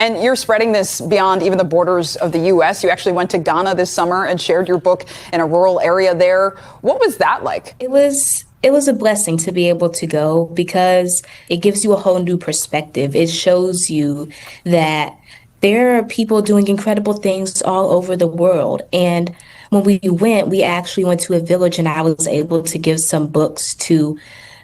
And you're spreading this beyond even the borders of the U.S. You actually went to Ghana this summer and shared your book in a rural area there. What was that like? It was a blessing to be able to go because it gives you a whole new perspective. It shows you that there are people doing incredible things all over the world. And when we actually went to a village and I was able to give some books to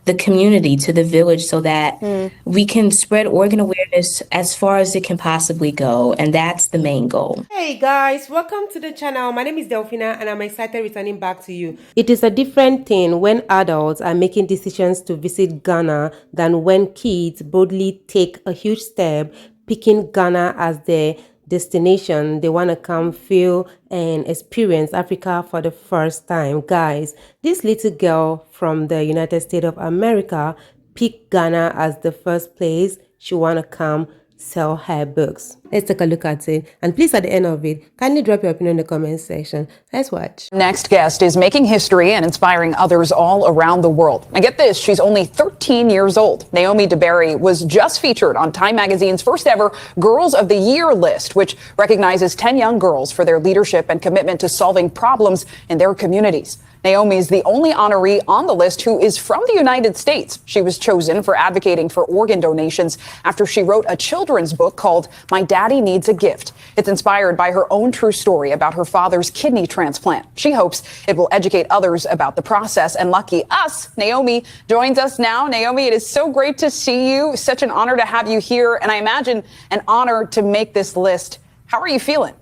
the community, to the village, so that we can spread organ awareness as far as it can possibly go. And that's the main goal. Hey guys, welcome to the channel. My name is Delphina and I'm excited returning back to you. It is a different thing when adults are making decisions to visit Ghana than when kids boldly take a huge step, picking Ghana as their destination. They want to come, feel, and experience Africa for the first time. Guys, this little girl from the United States of America picked Ghana as the first place she want to come sell her books. Let's take a look at it. And please, at the end of it, kindly drop your opinion in the comment section. Let's watch. Next guest is making history and inspiring others all around the world. And get this, she's only 13 years old. Naomi DeBerry was just featured on Time Magazine's first ever Girls of the Year list, which recognizes 10 young girls for their leadership and commitment to solving problems in their communities. Naomi is the only honoree on the list who is from the United States. She was chosen for advocating for organ donations after she wrote a children's book called My Daddy Needs a Gift. It's inspired by her own true story about her father's kidney transplant. She hopes it will educate others about the process. And lucky us, Naomi joins us now. Naomi, it is so great to see you. Such an honor to have you here. And I imagine an honor to make this list. How are you feeling?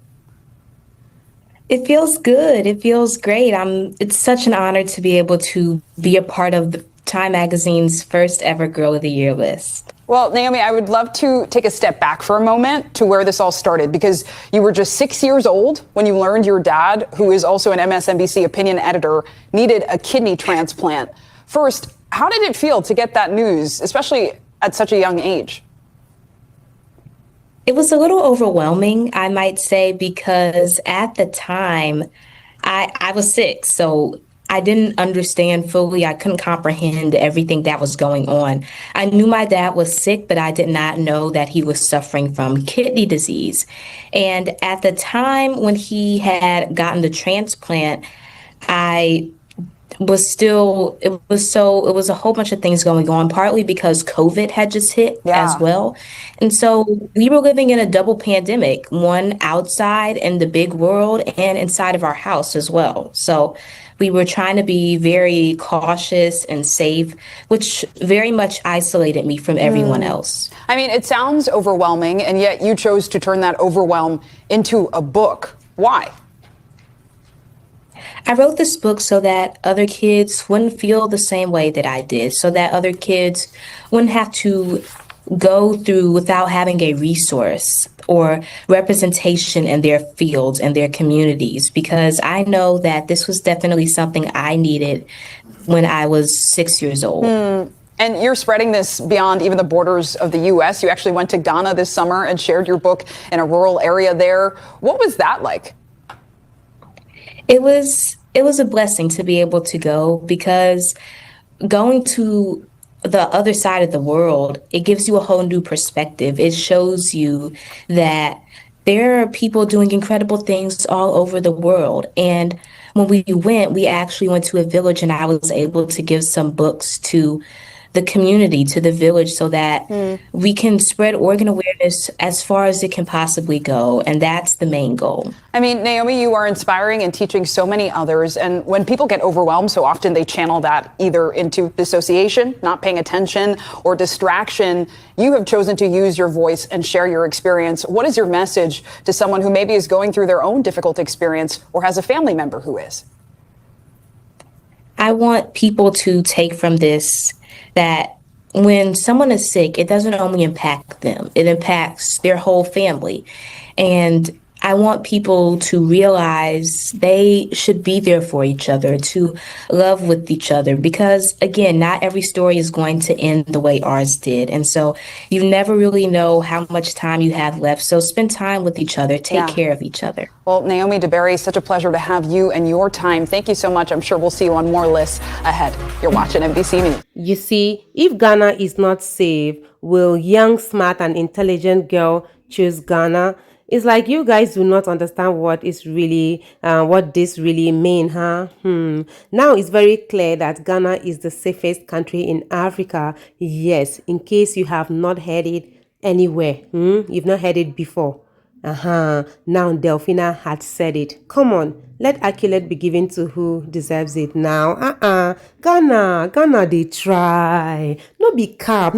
It feels good. It feels great. It's such an honor to be able to be a part of the Time Magazine's first ever Girl of the Year list. Well, Naomi, I would love to take a step back for a moment to where this all started, because you were just 6 years old when you learned your dad, who is also an MSNBC opinion editor, needed a kidney transplant. First, how did it feel to get that news, especially at such a young age? It was a little overwhelming, I might say, because at the time I was sick, so I didn't understand fully. I couldn't comprehend everything that was going on. I knew my dad was sick, but I did not know that he was suffering from kidney disease. And at the time when he had gotten the transplant, it was a whole bunch of things going on, partly because COVID had just hit as well. And so we were living in a double pandemic, one outside in the big world and inside of our house as well. So we were trying to be very cautious and safe, which very much isolated me from everyone else. I mean, it sounds overwhelming, and yet you chose to turn that overwhelm into a book. Why? I wrote this book so that other kids wouldn't feel the same way that I did, so that other kids wouldn't have to go through without having a resource or representation in their fields and their communities, because I know that this was definitely something I needed when I was 6 years old. And you're spreading this beyond even the borders of the U.S. You actually went to Ghana this summer and shared your book in a rural area there. What was that like? It was a blessing to be able to go, because going to the other side of the world, it gives you a whole new perspective. It shows you that there are people doing incredible things all over the world. And when we actually went to a village and I was able to give some books to the community, to the village, so that we can spread organ awareness as far as it can possibly go. And that's the main goal. I mean, Naomi, you are inspiring and teaching so many others. And when people get overwhelmed, so often they channel that either into dissociation, not paying attention, or distraction. You have chosen to use your voice and share your experience. What is your message to someone who maybe is going through their own difficult experience or has a family member who is? I want people to take from this that when someone is sick, it doesn't only impact them, it impacts their whole family. And I want people to realize they should be there for each other, to love with each other, because, again, not every story is going to end the way ours did. And so you never really know how much time you have left. So spend time with each other. Take care of each other. Well, Naomi DeBerry, such a pleasure to have you and your time. Thank you so much. I'm sure we'll see you on more lists ahead. You're watching NBC News. You see, if Ghana is not safe, will young, smart, and intelligent girl choose Ghana. It's like you guys do not understand what this really mean, huh? Now it's very clear that Ghana is the safest country in Africa. Yes, in case you have not heard it anywhere, you've not heard it before. Now Delphina had said it. Come on, let accolade be given to who deserves it now. Ghana they try. No be cap.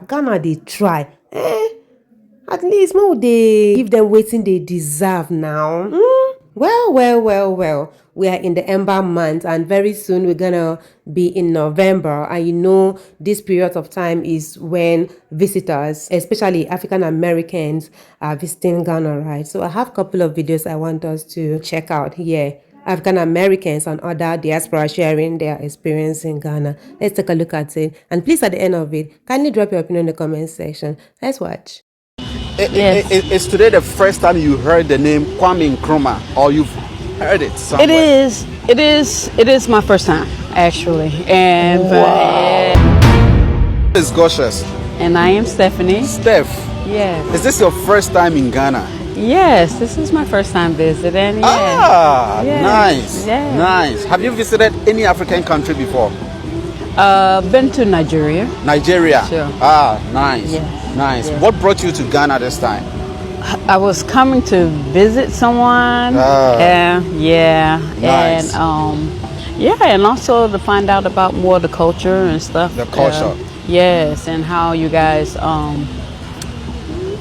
Ghana they try. At least more they give them waiting they deserve now. Well. We are in the Ember month, and very soon we're gonna be in November. And you know, this period of time is when visitors, especially African Americans, are visiting Ghana, right? So I have a couple of videos I want us to check out here. African Americans and other diaspora sharing their experience in Ghana. Let's take a look at it. And please, at the end of it, kindly drop your opinion in the comment section. Let's watch. Is today the first time you heard the name Kwame Nkrumah, or you've heard it somewhere? It is my first time, actually. And It's Gorgeous. and I am Stephanie. Steph, Yes. is this your first time in Ghana? Yes, this is my first time visiting. Yes. Yes. Nice. Yes. Nice. Have you visited any African country before? Been to Nigeria. Nigeria. Sure. Nice. Yes. Nice. Yes. What brought you to Ghana this time? I was coming to visit someone. Nice. And also to find out about more of the culture and stuff. The culture. Yes, and how you guys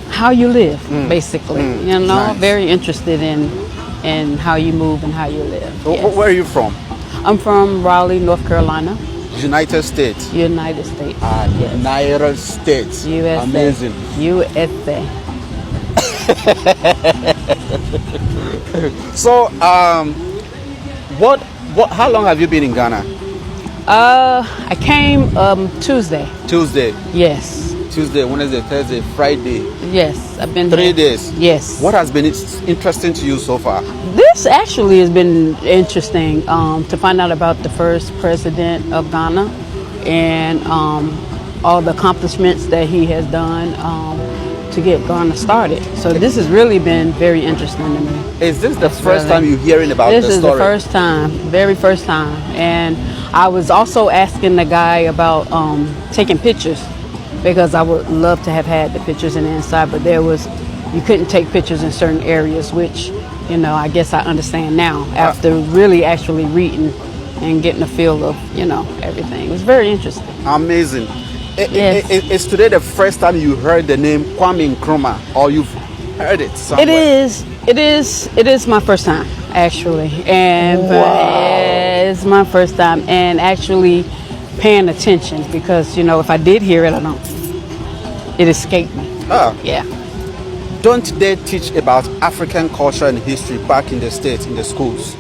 how you live, basically. You know, Nice. very interested in how you move and how you live. Yes. Where are you from? I'm from Raleigh, North Carolina, United States. United States. Yes. United States. USA. Amazing. USA. So, how long have you been in Ghana? I came Tuesday. Tuesday, Yes. Wednesday, Thursday, Friday. Yes, I've been 3 here. days. Yes. What has been interesting to you so far? This actually has been interesting to find out about the first president of Ghana and all the accomplishments that he has done to get Ghana started. So this has really been very interesting to me. Is this the first time you're hearing about This the is story? the first time, very first time. And I was also asking the guy about taking pictures because I would love to have had the pictures in the inside, but you couldn't take pictures in certain areas, which, you know, I guess I understand now after really actually reading and getting a feel of, you know, everything. It was very interesting. Amazing. Yes. Is today the first time you heard the name Kwame Nkrumah, or you've heard it somewhere? It is my first time, actually. And it's my first time and actually paying attention because, you know, if I did hear it, it escaped me. Yeah. Don't they teach about African culture and history back in the States, in the schools?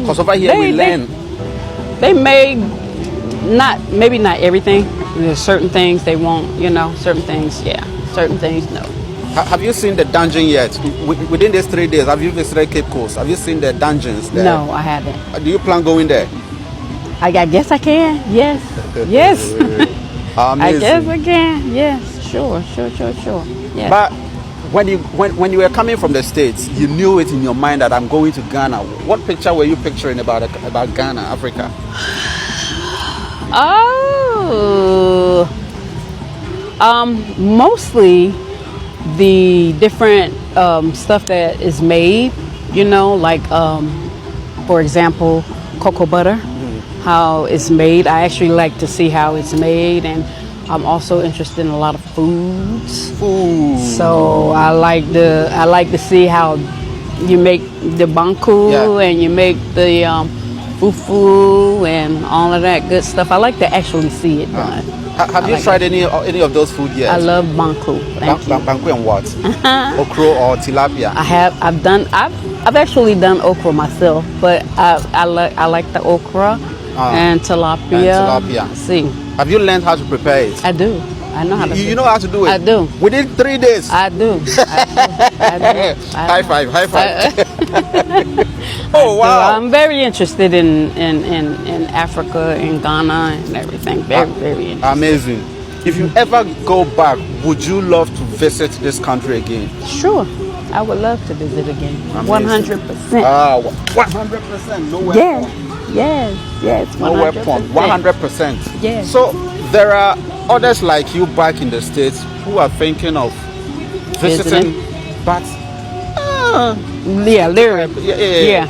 Because over here we learn. They may maybe not everything. There's certain things they won't, you know, certain things, yeah. Certain things, no. Have you seen the dungeon yet? Within these 3 days, have you visited Cape Coast? Have you seen the dungeons there? No, I haven't. Do you plan going there? I guess I can, yes. Yes. Amazing. I guess I can, yes. Sure. Yes. But when you were coming from the States, you knew it in your mind that I'm going to Ghana. What picture were you picturing about Ghana, Africa? Mostly the different stuff that is made, you know, like for example, cocoa butter, how it's made. I actually like to see how it's made, and I'm also interested in a lot of foods. So I like to see how you make the banku and you make the fufu and all of that good stuff. I like to actually see it done. Have you tried any of those food yet? I love banku. Thank you. Banku and what? Okra or tilapia? I've actually done okra myself, but I like the okra and tilapia. See. Have you learned how to prepare it? I do. I know how to. You know how to do it? I do. Within 3 days? I do. High five. Oh, wow. I'm very interested in Africa, in Ghana and everything. Very interested. Amazing. If you ever go back, would you love to visit this country again? Sure, I would love to visit again. Amazing. 100%. 100%. No weapon. Yes, No 100%. weapon. 100%. Yes. So there are others like you back in the States who are thinking of visiting, but Yeah, Larry. Yeah.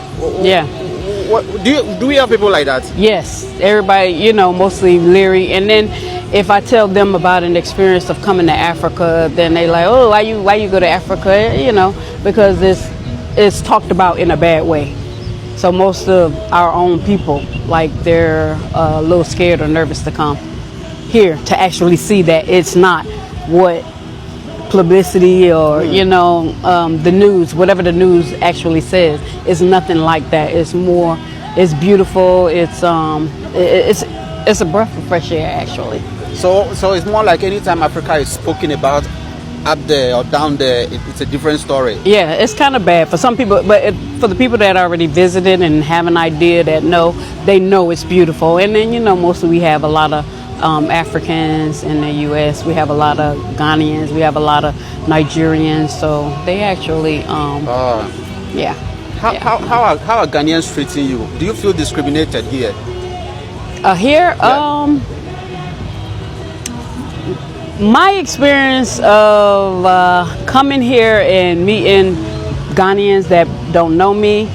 What, do we have people like that? Yes, everybody, you know, mostly leery. And then if I tell them about an experience of coming to Africa, then they like, oh, why you go to Africa? You know, because it's talked about in a bad way. So most of our own people, like, they're a little scared or nervous to come here to actually see that it's not what publicity or you know the news, whatever the news actually says, is nothing like that. It's more, it's beautiful. It's a breath of fresh air actually. So it's more like anytime Africa is spoken about up there or down there, it's a different story. Yeah, it's kind of bad for some people, but for the people that already visited and have an idea that they know it's beautiful. And then, you know, mostly we have a lot of Africans in the U.S. We have a lot of Ghanaians. We have a lot of Nigerians. So they actually, yeah. How are Ghanaians treating you? Do you feel discriminated here? Here, Yeah. My experience of coming here and meeting Ghanaians that don't know me,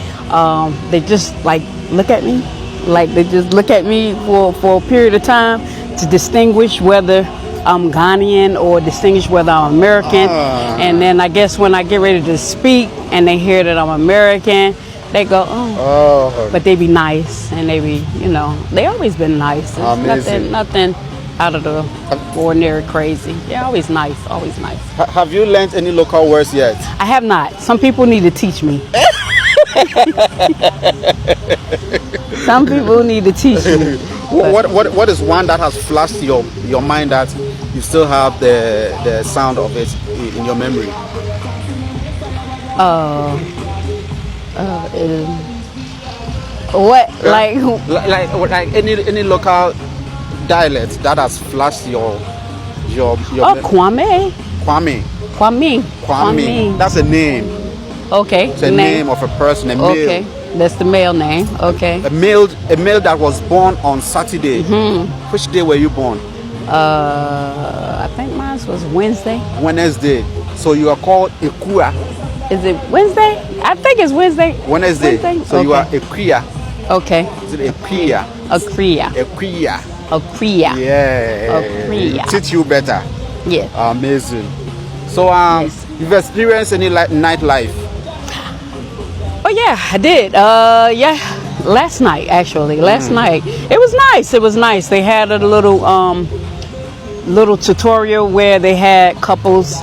they just like look at me, like they just look at me for a period of time to distinguish whether I'm Ghanaian or distinguish whether I'm American. And then I guess when I get ready to speak and they hear that I'm American, they go, oh. But they be nice, and they be, you know, they always been nice. It's Amazing. nothing out of the ordinary crazy. They're always nice, always nice. Have you learned any local words yet? I have not. Some people need to teach me. Some people need to teach me. What is one that has flashed your mind that you still have the sound of it in your memory? What? Like any local dialect that has flashed your Kwame. Kwame. Kwame. That's a name. Okay. It's a name of a person, a male. Okay. That's the male name. Okay. A male that was born on Saturday. Which day were you born? I think mine was Wednesday. Wednesday. So you are called Ekua. Is it Wednesday? I think it's Wednesday. Wednesday. So you are Equia. Okay. Is it Equia? Akria. Equia. Akria. Yeah. Akria. Teach you better. Yeah. Amazing. So Yes. you've experienced any nightlife? Oh yeah, I did. Yeah, last night actually. Last night it was nice. It was nice. They had a little tutorial where they had couples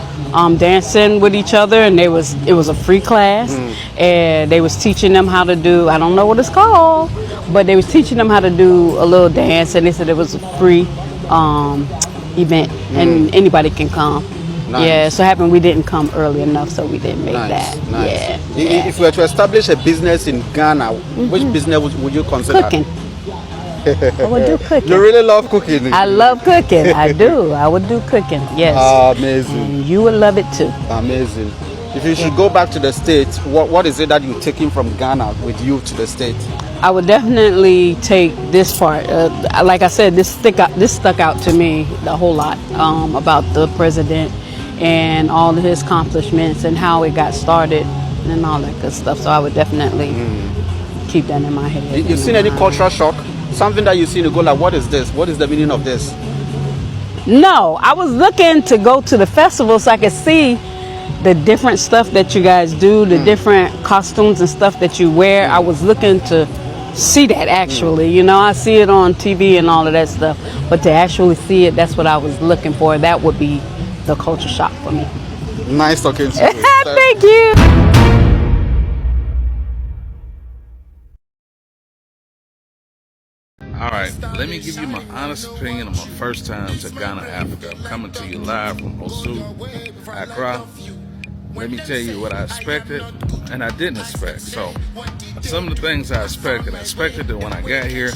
dancing with each other, and it was a free class, and they was teaching them how to do, I don't know what it's called, but they was teaching them how to do a little dance, and they said it was a free event, and anybody can come. Nice. Yeah, so happened we didn't come early enough, so we didn't make that. Nice. Yeah. If we were to establish a business in Ghana, which business would you consider? Cooking. I would do cooking. You really love cooking. I love cooking. I do. I would do cooking. Yes. Amazing. And you would love it too. Amazing. If you should go back to the States, what is it that you're taking from Ghana with you to the States? I would definitely take this part. Like I said, this stuck out to me a whole lot about the president and all of his accomplishments and how it got started and all that good stuff. So I would definitely keep that in my head. You seen any cultural shock? Something that you see and go like, what is this? What is the meaning of this? No, I was looking to go to the festival so I could see the different stuff that you guys do, the different costumes and stuff that you wear. I was looking to see that actually. You know, I see it on TV and all of that stuff, but to actually see it, that's what I was looking for. That would be the culture shock for me. Nice talking to you. Thank you. All right, let me give you my honest opinion of my first time to Ghana, Africa. I'm coming to you live from Osu, Accra. Let me tell you what I expected and I didn't expect. So, some of the things I expected that when I got here,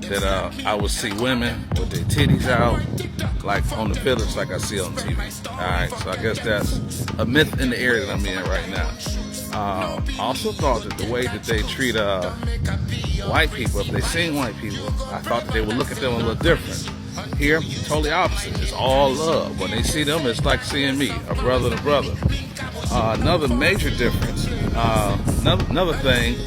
that I would see women with their titties out, like on the village, like I see on TV. All right, so I guess that's a myth in the area that I'm in right now. I also thought that the way that they treat white people, if they seen white people, I thought that they would look at them a little different. Here, totally opposite. It's all love. When they see them, it's like seeing me, a brother to brother. Another major difference, another thing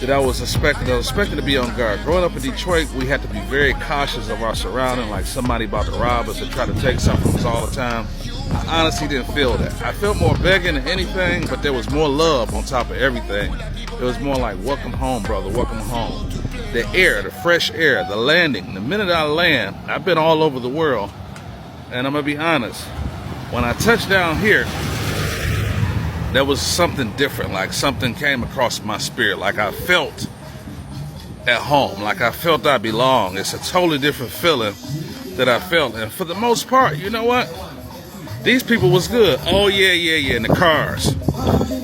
that I was expecting to be on guard. Growing up in Detroit, we had to be very cautious of our surrounding, like somebody about to rob us or try to take something from us all the time. I honestly didn't feel that. I felt more begging than anything, but there was more love on top of everything. It was more like, welcome home, brother, welcome home. The air, the fresh air, the landing. The minute I land, I've been all over the world, and I'm gonna be honest, when I touched down here, there was something different, like something came across my spirit, like I felt at home, like I felt I belonged. It's a totally different feeling that I felt, and for the most part, you know what? These people was good. Oh yeah, and the cars.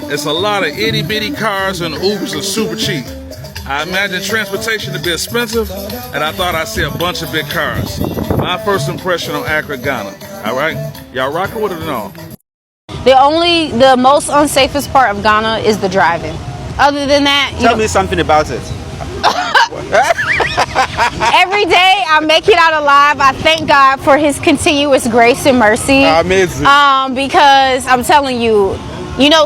It's a lot of itty bitty cars, and Ubers are super cheap. I imagined transportation to be expensive, and I thought I'd see a bunch of big cars. My first impression on Accra, Ghana. All right, y'all rocking with it or no? The most unsafest part of Ghana is the driving. Other than that, Tell me something about it. every day I make it out alive. I thank God for His continuous grace and mercy. Amazing. Because I'm telling you,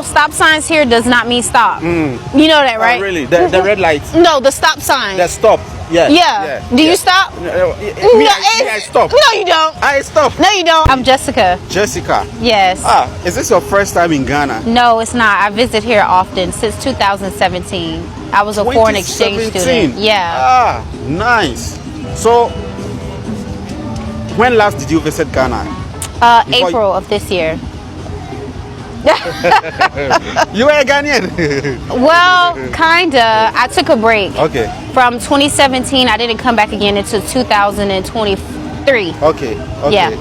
stop signs here does not mean stop. You know that, right? Oh, really? The red lights? No, the stop sign. The stop. Yeah. Yeah. Do you stop? I stop. No, you don't. I stop. No, you don't. I'm Jessica. Jessica. Yes. Is this your first time in Ghana? No, it's not. I visit here often since 2017. I was a foreign exchange student. Yeah. Nice. So, when last did you visit Ghana? April of this year. You were a Ghanaian? Well, kinda. I took a break. Okay. From 2017, I didn't come back again until 2023. Okay. Yeah.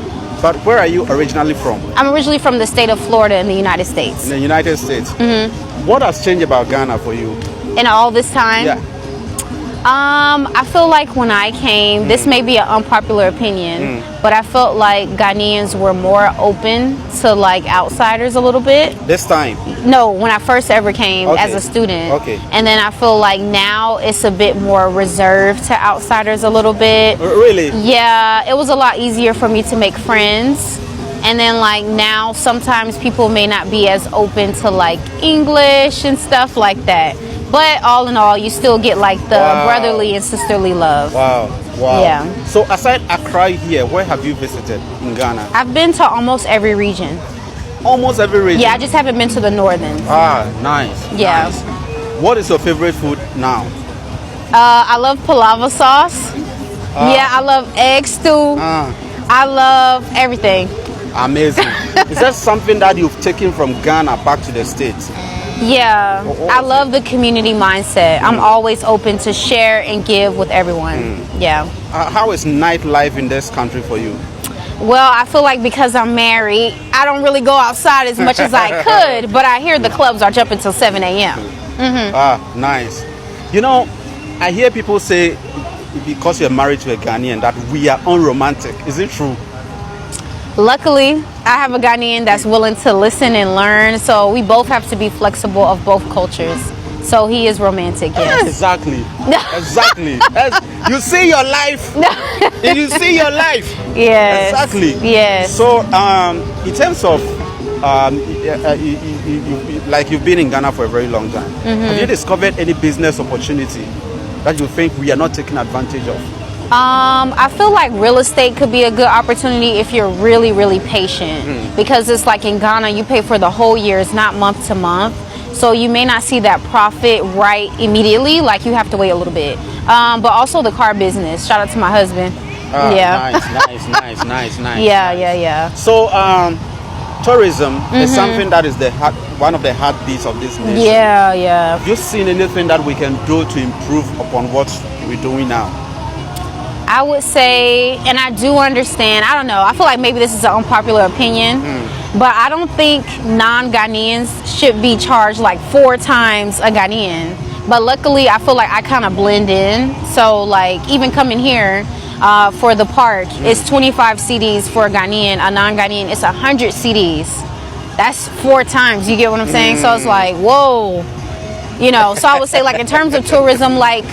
But where are you originally from? I'm originally from the state of Florida in the United States. In the United States. Mm-hmm. What has changed about Ghana for you? In all this time? Yeah. I feel like when I came, this may be an unpopular opinion, but I felt like Ghanaians were more open to like outsiders a little bit. This time? No, when I first ever came as a student. Okay. And then I feel like now it's a bit more reserved to outsiders a little bit. Really? Yeah, it was a lot easier for me to make friends. And then like now sometimes people may not be as open to like English and stuff like that. But all in all, you still get like the brotherly and sisterly love. Wow. Yeah. So aside Accra here, where have you visited in Ghana? I've been to almost every region. Almost every region? Yeah, I just haven't been to the northern. Nice. Yeah. Nice. What is your favorite food now? I love palava sauce. Yeah, I love egg stew. I love everything. Amazing. Is that something that you've taken from Ghana back to the States? Yeah, I love the community mindset. I'm always open to share and give with everyone. Yeah. How is nightlife in this country for you? Well, I feel like because I'm married, I don't really go outside as much as I could, but I hear the clubs are jumping till 7 a.m. Nice. I hear people say because you're married to a Ghanaian that we are unromantic. Is it true? Luckily, I have a Ghanaian that's willing to listen and learn, so we both have to be flexible of both cultures. So he is romantic, yes. Exactly. You see your life. You see your life. Yes. Exactly. Yes. So, in terms of, like you've been in Ghana for a very long time, have you discovered any business opportunity that you think we are not taking advantage of? I feel like real estate could be a good opportunity if you're really, really patient. Because it's like in Ghana, you pay for the whole year. It's not month to month. So you may not see that profit right immediately. Like you have to wait a little bit. But also the car business. Shout out to my husband. Yeah. Nice. Yeah. So, tourism is something that is one of the heartbeats of this nation. Yeah. Have you seen anything that we can do to improve upon what we're doing now? I would say, and I do understand, I don't know, I feel like maybe this is an unpopular opinion, but I don't think non-Ghanaians should be charged like 4 times a Ghanaian but luckily I feel like I kind of blend in. So like even coming here for the park, it's 25 cedis for a Ghanaian. A non-Ghanaian, it's 100 cedis. That's 4 times. You get what I'm saying? So it's like, whoa, you know. So I would say, like in terms of tourism, like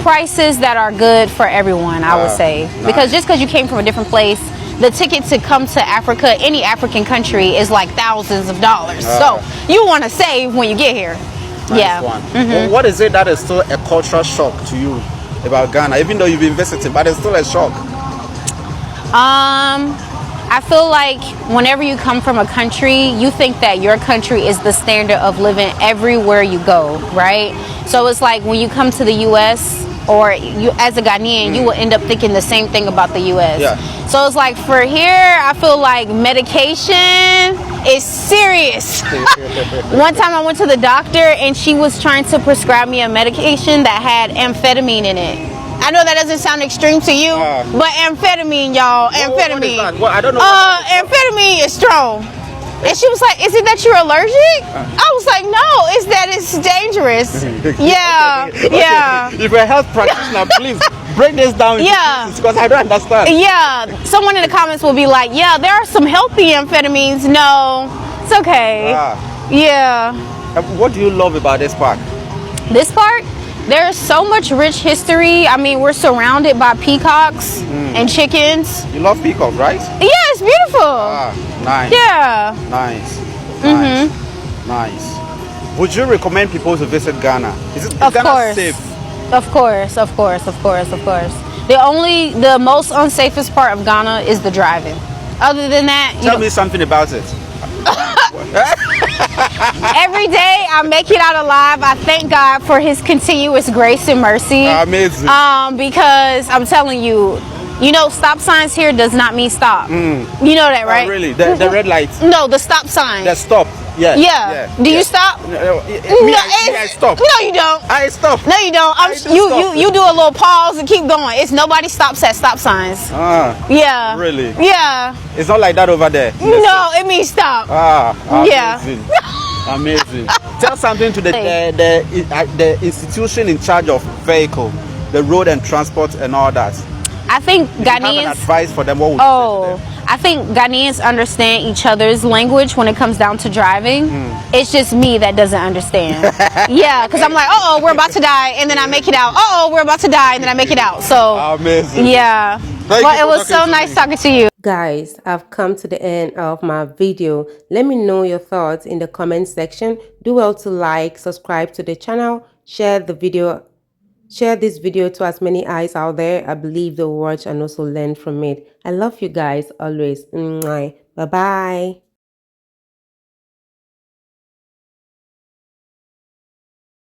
prices that are good for everyone, I would say, because just because you came from a different place, the ticket to come to Africa, any African country, is like thousands of dollars. So you want to save when you get here. Nice one. Well, what is it that is still a cultural shock to you about Ghana, even though you've been visiting, but it's still a shock? I feel like whenever you come from a country, you think that your country is the standard of living everywhere you go, right? So it's like when you come to the U.S. or you as a Ghanaian, you will end up thinking the same thing about the U.S. Yeah. So it's like for here, I feel like medication is serious. One time I went to the doctor and she was trying to prescribe me a medication that had amphetamine in it. I know that doesn't sound extreme to you, but amphetamine, y'all, amphetamine. What is that? Well, I don't know. Amphetamine is strong. And she was like, is it that you're allergic? I was like, no, it's that it's dangerous. Yeah, yeah. If you're a health practitioner, please break this down into pieces, because I don't understand. Yeah, someone in the comments will be like, yeah, there are some healthy amphetamines. No, it's okay. Yeah. What do you love about this park? This park? There's so much rich history. I mean, we're surrounded by peacocks and chickens. You love peacock, right? Yeah, it's beautiful. Nice. Yeah. Nice. Nice. Would you recommend people to visit Ghana? Is Ghana safe? Of course, of course, of course, of course. The most unsafest part of Ghana is the driving. Other than that, tell me something about it. Every day I make it out alive. I thank God for his continuous grace and mercy. Amazing. Because I'm telling you, you know, stop signs here does not mean stop. You know that, right? Oh, really? The red lights? No, the stop sign. The stop. Yeah. Yeah. Do you stop? I stop. No, you don't. I stop. No, you don't. You do a little pause and keep going. It's nobody stops at stop signs. Yeah. Really? Yeah. It's not like that over there. No, it means stop. Amazing. Yeah. Amazing. Tell something to the institution in charge of vehicle, the road and transport and all that. I think Ghanaians have an advice for them. What would you say to them? I think Ghanaians understand each other's language when it comes down to driving. It's just me that doesn't understand. Yeah, because I'm like, oh, we're about to die, and then I make it out. Oh, we're about to die, and then I make it out. So amazing. Yeah. Well, it was so nice talking to you. Guys, I've come to the end of my video. Let me know your thoughts in the comment section. Do well to like, subscribe to the channel, share this video to as many eyes out there. I believe they'll watch and also learn from it. I love you guys always. Bye bye.